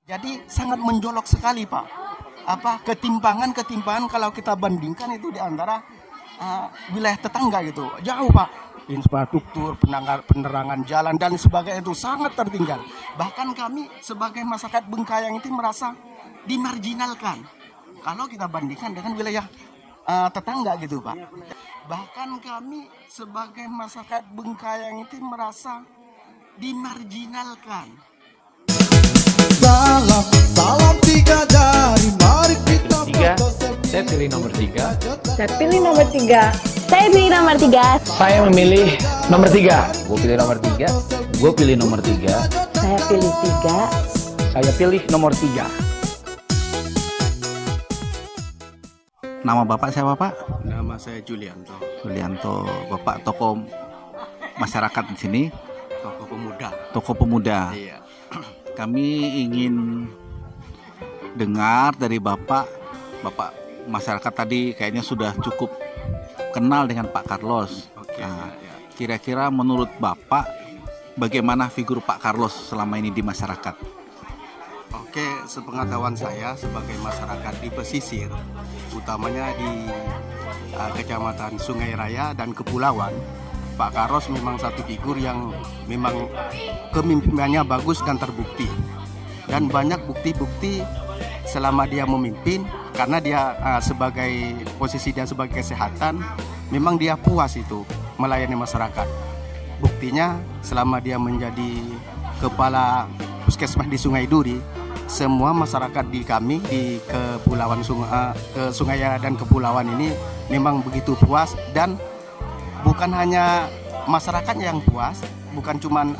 Jadi sangat menjolok sekali Pak. Ketimpangan kalau kita bandingkan itu di antara wilayah tetangga gitu. Jauh Pak. Infrastruktur, penerangan jalan dan sebagainya itu sangat tertinggal. Bahkan kami sebagai masyarakat Bengkayang itu merasa dimarginalkan kalau kita bandingkan dengan wilayah tetangga gitu Pak. Bahkan kami sebagai masyarakat Bengkayang itu merasa dimarginalkan. Salam tiga jari, mari kita Saya pilih nomor 3. Saya pilih nomor 3. Saya pilih nomor 3. Saya memilih nomor 3. Gue pilih nomor 3. Gue pilih nomor 3. Saya pilih 3. Saya pilih nomor 3. Nama Bapak siapa Pak? Nama saya Julianto, Julianto. Bapak tokoh masyarakat di sini, tokoh pemuda. tokoh pemuda. Iya. Kami ingin dengar dari Bapak masyarakat tadi kayaknya sudah cukup kenal dengan Pak Carlos. Oke. Nah, Ya. kira-kira menurut Bapak bagaimana figur Pak Carlos selama ini di masyarakat? Oke, sepengetahuan saya sebagai masyarakat di pesisir, utamanya di Kecamatan Sungai Raya dan Kepulauan, Pak Carlos memang satu figur yang memang kepemimpinannya bagus dan terbukti. Dan banyak bukti-bukti selama dia memimpin, karena dia sebagai posisi dia sebagai kesehatan, memang dia puas itu melayani masyarakat. Buktinya selama dia menjadi kepala puskesmas di Sungai Duri, semua masyarakat di kami di Kepulauan Sungai Raya dan Kepulauan ini memang begitu puas, dan bukan hanya masyarakat yang puas, bukan cuman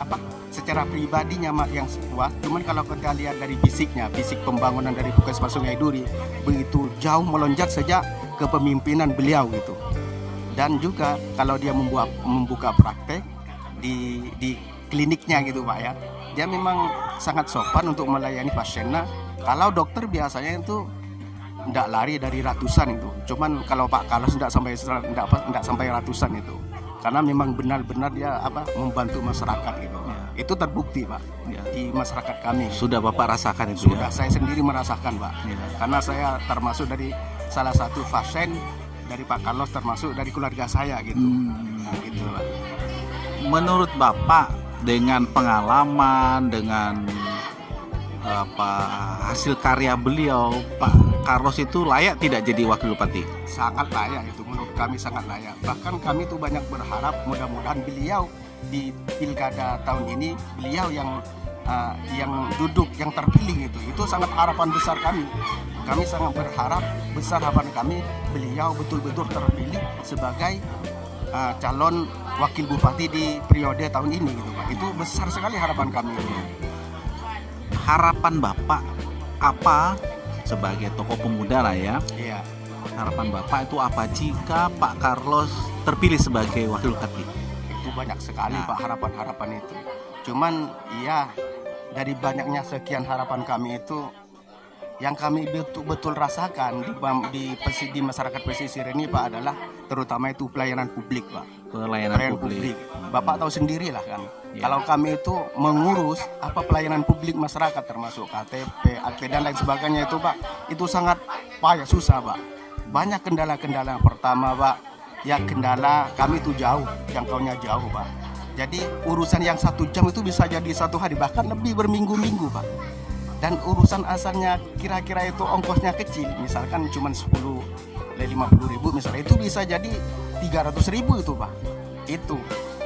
secara pribadinya yang puas, cuman kalau kita lihat dari fisik pembangunan dari Puskesmas Sungai Duri begitu jauh melonjak sejak kepemimpinan beliau gitu. Dan juga kalau dia membuka praktek di kliniknya gitu Pak ya, dia memang sangat sopan untuk melayani pasiennya. Kalau dokter biasanya itu tidak lari dari ratusan itu, cuman kalau Pak Carlos tidak sampai ratusan itu, karena memang benar-benar dia membantu masyarakat gitu. Itu terbukti Pak di masyarakat kami. Sudah Bapak rasakan itu? Sudah, saya sendiri merasakan Pak, karena saya termasuk dari salah satu pasien dari Pak Carlos, termasuk dari keluarga saya gitu. Nah, gitu Pak. Menurut Bapak dengan pengalaman, dengan hasil karya beliau, Pak Carlos itu layak tidak jadi wakil bupati? Sangat layak itu, menurut kami sangat layak. Bahkan kami tuh banyak berharap mudah-mudahan beliau di pilkada tahun ini, beliau yang duduk, yang terpilih itu sangat harapan besar kami. Kami sangat berharap besar, harapan kami beliau betul-betul terpilih sebagai calon wakil bupati di periode tahun ini gitu Pak. Itu besar sekali harapan kami. Harapan Bapak apa sebagai tokoh pemuda lah ya? Iya. Harapan Bapak itu apa jika Pak Carlos terpilih sebagai wakil bupati? Itu banyak sekali Pak harapan-harapan itu. Cuman iya, dari banyaknya sekian harapan kami itu, yang kami betul-betul rasakan di masyarakat pesisir ini Pak adalah terutama itu pelayanan publik Pak. Pelayanan publik. Bapak tahu sendiri lah kan. Ya. Kalau kami itu mengurus pelayanan publik masyarakat termasuk KTP, akte dan lain sebagainya itu Pak, itu sangat payah, susah Pak. Banyak kendala-kendala. Pertama Pak, ya kendala kami itu jauh, jangkaunya jauh Pak. Jadi urusan yang 1 jam itu bisa jadi 1 hari, bahkan lebih berminggu-minggu Pak. Dan urusan asalnya kira-kira itu ongkosnya kecil, misalkan cuma 50.000 misalnya, itu bisa jadi 300.000 itu Pak. Itu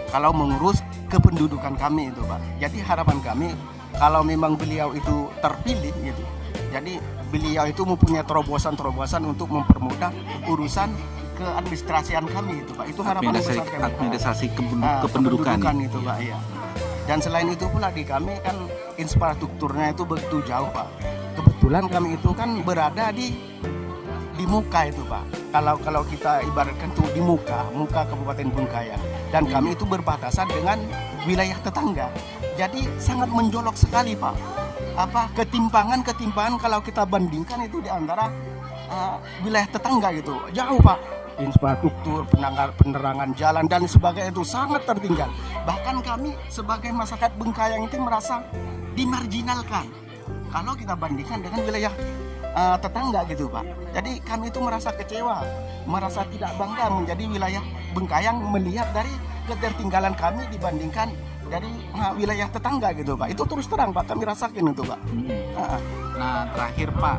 kalau mengurus kependudukan kami itu Pak. Jadi harapan kami kalau memang beliau itu terpilih gitu, jadi beliau itu mempunyai terobosan-terobosan untuk mempermudah urusan keadministrasian kami itu Pak. Itu harapan besar kami. Administrasi kependudukan itu Pak ya. Dan selain itu pula di kami kan infrastrukturnya itu begitu jauh Pak. Kebetulan kami itu kan berada di muka itu Pak. Kalau kita ibaratkan tuh di muka Kabupaten Bengkayang, dan kami itu berbatasan dengan wilayah tetangga. Jadi sangat menjolok sekali Pak. Ketimpangan kalau kita bandingkan itu di antara wilayah tetangga gitu. Jauh Pak. Infrastruktur, penerangan jalan dan sebagainya itu sangat tertinggal. Bahkan kami sebagai masyarakat Bengkayang itu merasa dimarginalkan kalau kita bandingkan dengan wilayah tetangga gitu Pak. Jadi kami itu merasa kecewa, merasa tidak bangga menjadi wilayah Bengkayang melihat dari ketertinggalan kami dibandingkan dari wilayah tetangga gitu Pak. Itu terus terang Pak, kami rasakan itu Pak. Nah, terakhir Pak,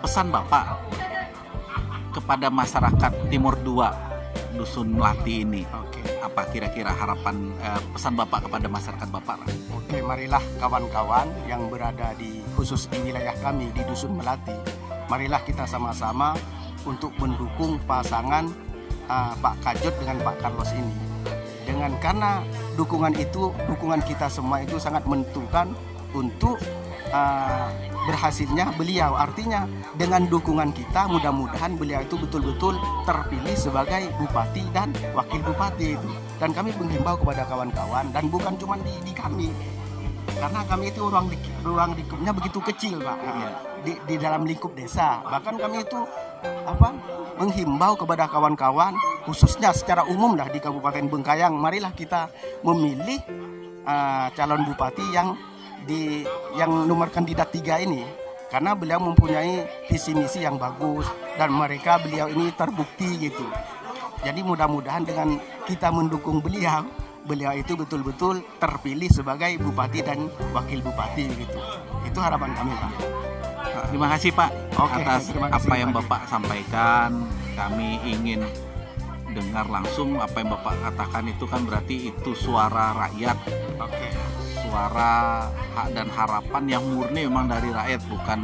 pesan Bapak kepada masyarakat Timur 2 Dusun Melati ini. Oke. Apa kira-kira harapan pesan Bapak kepada masyarakat Bapak? Oke, marilah kawan-kawan yang berada khusus di wilayah kami di Dusun Melati, marilah kita sama-sama untuk mendukung pasangan Pak Kajot dengan Pak Carlos ini. Karena dukungan kita semua itu sangat menentukan untuk berhasilnya beliau. Artinya dengan dukungan kita mudah-mudahan beliau itu betul-betul terpilih sebagai bupati dan wakil bupati itu. Dan kami menghimbau kepada kawan-kawan, dan bukan cuma di kami, karena kami itu ruang lingkupnya begitu kecil Pak, di dalam lingkup desa. Bahkan kami itu menghimbau kepada kawan-kawan khususnya secara umum di Kabupaten Bengkayang, marilah kita memilih calon bupati yang nomor kandidat 3 ini, karena beliau mempunyai visi misi yang bagus dan beliau ini terbukti gitu. Jadi mudah-mudahan dengan kita mendukung beliau itu betul-betul terpilih sebagai bupati dan wakil bupati gitu. Itu harapan kami Pak. Terima kasih Pak atas terima kasih, apa yang Pak. Bapak sampaikan. Kami ingin dengar langsung apa yang Bapak katakan, itu kan berarti itu suara rakyat. Oke. Suara hak dan harapan yang murni memang dari rakyat, bukan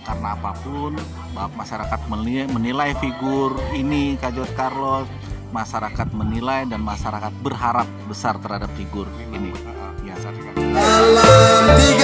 karena apapun. Masyarakat menilai figur ini Kajot Carlos, masyarakat menilai dan masyarakat berharap besar terhadap figur ini. Ya, Dalam 3